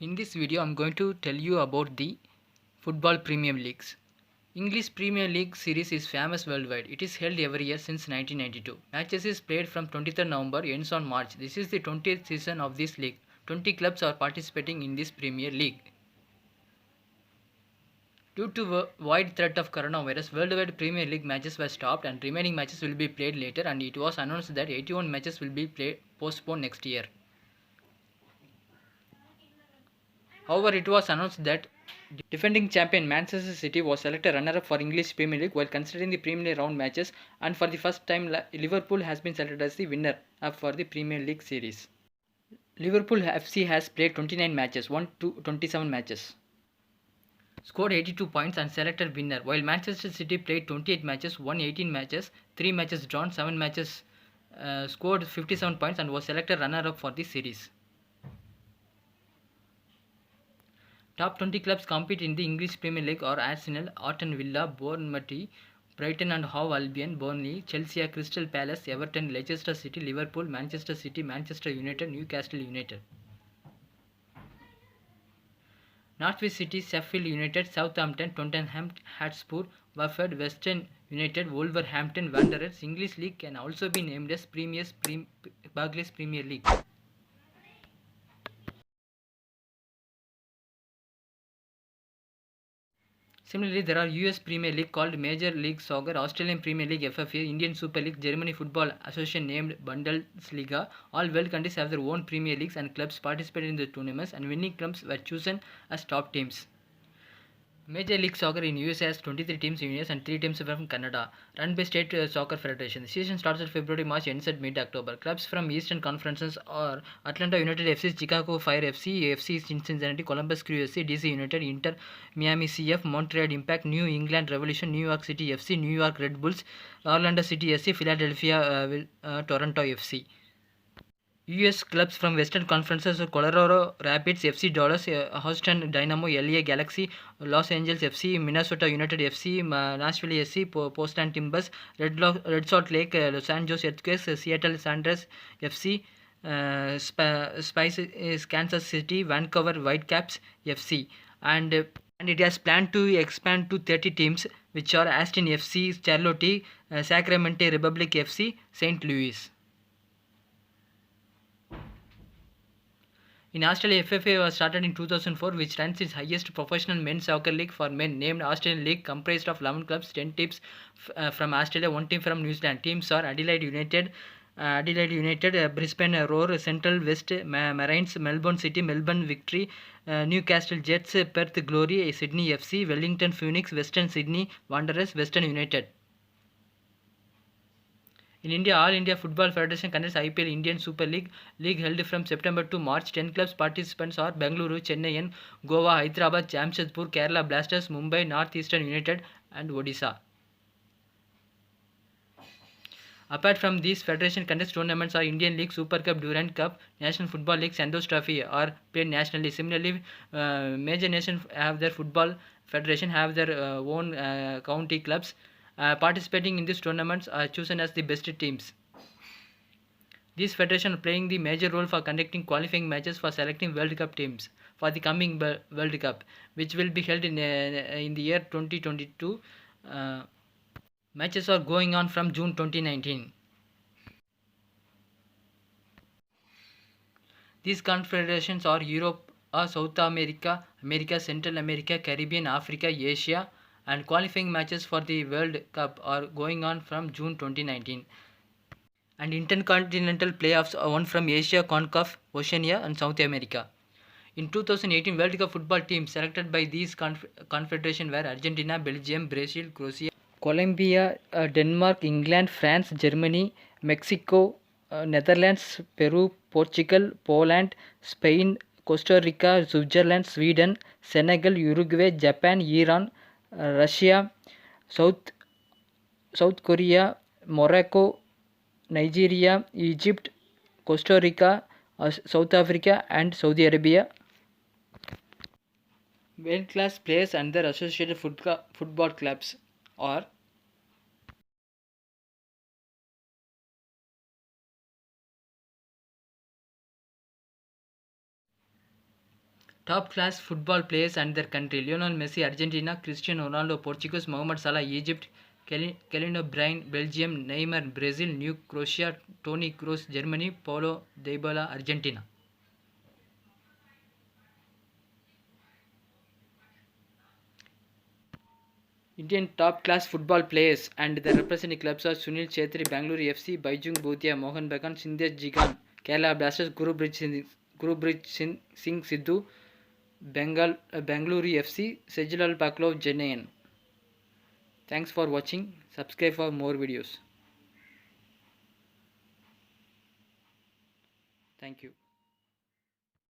In this video, I'm going to tell you about the football Premier Leagues. English Premier League series is famous worldwide. It is held every year since 1992. Matches is played from 23rd November ends on March. This is the 20th season of this league. 20 clubs are participating in this Premier League. Due to wide threat of coronavirus, worldwide Premier League matches were stopped and remaining matches will be played later, and it was announced that 81 matches will be postponed next year. However, it was announced that defending champion Manchester City was selected runner-up for English Premier League while considering the Premier round matches, and for the first time Liverpool has been selected as the winner for the Premier League series. Liverpool FC has played 29 matches, won 27 matches, scored 82 points and selected winner, while Manchester City played 28 matches, won 18 matches, 3 matches drawn, 7 matches, scored 57 points and was selected runner-up for the series. Top 20 clubs compete in the English Premier League are Arsenal, Aston Villa, Bournemouth, Brighton and Hove Albion, Burnley, Chelsea, Crystal Palace, Everton, Leicester City, Liverpool, Manchester City, Manchester United, Newcastle United. Norwich City, Sheffield United, Southampton, Tottenham Hotspur, Watford, Western United, Wolverhampton Wanderers. English League can also be named as Barclays Premier League. Similarly, there are US Premier League called Major League Soccer, Australian Premier League FFA, Indian Super League, Germany Football Association named Bundesliga. All world countries have their own Premier Leagues and clubs participate in the tournaments, and winning clubs were chosen as top teams. Major League Soccer in US has 23 teams in US and 3 teams from Canada, run by State Soccer Federation. The season starts at February, March, ends at mid-October. Clubs from Eastern Conferences are Atlanta United FC, Chicago Fire FC Cincinnati, Columbus Crew FC, DC United, Inter Miami CF, Montreal Impact, New England Revolution, New York City FC, New York Red Bulls, Orlando City FC, Philadelphia Toronto FC. US clubs from Western Conferences are Colorado Rapids FC, Dallas, Houston Dynamo, LA Galaxy, Los Angeles FC, Minnesota United FC, Nashville SC, Portland Timbers, Red Salt Lake, Los Angeles Earthquakes, Seattle Sanders FC, Spice is Kansas City, Vancouver Whitecaps FC, and it has planned to expand to 30 teams, which are Austin FC, Charlotte, Sacramento Republic FC, St. Louis. In Australia, FFA was started in 2004, which runs its highest professional men's soccer league for men, named Australian League, comprised of 11 clubs, 10 teams from Australia, 1 team from New Zealand. Teams are Adelaide United, Brisbane Roar, Central West Marines, Melbourne City, Melbourne Victory, Newcastle Jets, Perth Glory, Sydney FC, Wellington Phoenix, Western Sydney Wanderers, Western United. In India, All India Football Federation conducts IPL Indian Super League held from September to March. 10 clubs participants are Bengaluru, Chennai, and Goa, Hyderabad, Jamshedpur, Kerala Blasters, Mumbai, North Eastern United, and Odisha. Apart from these, Federation conducts tournaments are Indian League, Super Cup, Durand Cup, National Football League, Sandoz Trophy are played nationally. Similarly, major nations have their football federation have their own county clubs. Participating in these tournaments are chosen as the best teams. These federations are playing the major role for conducting qualifying matches for selecting World Cup teams for the coming World Cup, which will be held in the year 2022. Matches are going on from June 2019. These confederations are Europe, South America, America, Central America, Caribbean, Africa, Asia, and qualifying matches for the World Cup are going on from June 2019. And intercontinental playoffs are won from Asia, CONCACAF, Oceania, and South America. In 2018 World Cup football teams selected by these confederation were Argentina, Belgium, Brazil, Croatia, Colombia, Denmark, England, France, Germany, Mexico, Netherlands, Peru, Portugal, Poland, Spain, Costa Rica, Switzerland, Sweden, Senegal, Uruguay, Japan, Iran, Russia, South Korea, Morocco, Nigeria, Egypt, Costa Rica, South Africa, and Saudi Arabia. World-class players and their associated football clubs are Top class football players and their country: Lionel Messi, Argentina; Cristiano Ronaldo, Portugal; Mohamed Salah, Egypt; Kevin O'Brien, Belgium; Neymar, Brazil; New Croatia; Toni Kroos, Germany; Paulo Dybala, Argentina. Indian top class football players and their representing clubs are Sunil Chhetri, Bangalore FC; Baijung Bhutia, Mohan Bagan, Sindesh Jigan, Kerala Blasters; Gurbreach Singh Sidhu, Bangalore FC; Sejlal Baklov, Chennai. Thanks for watching. Subscribe for more videos. Thank you.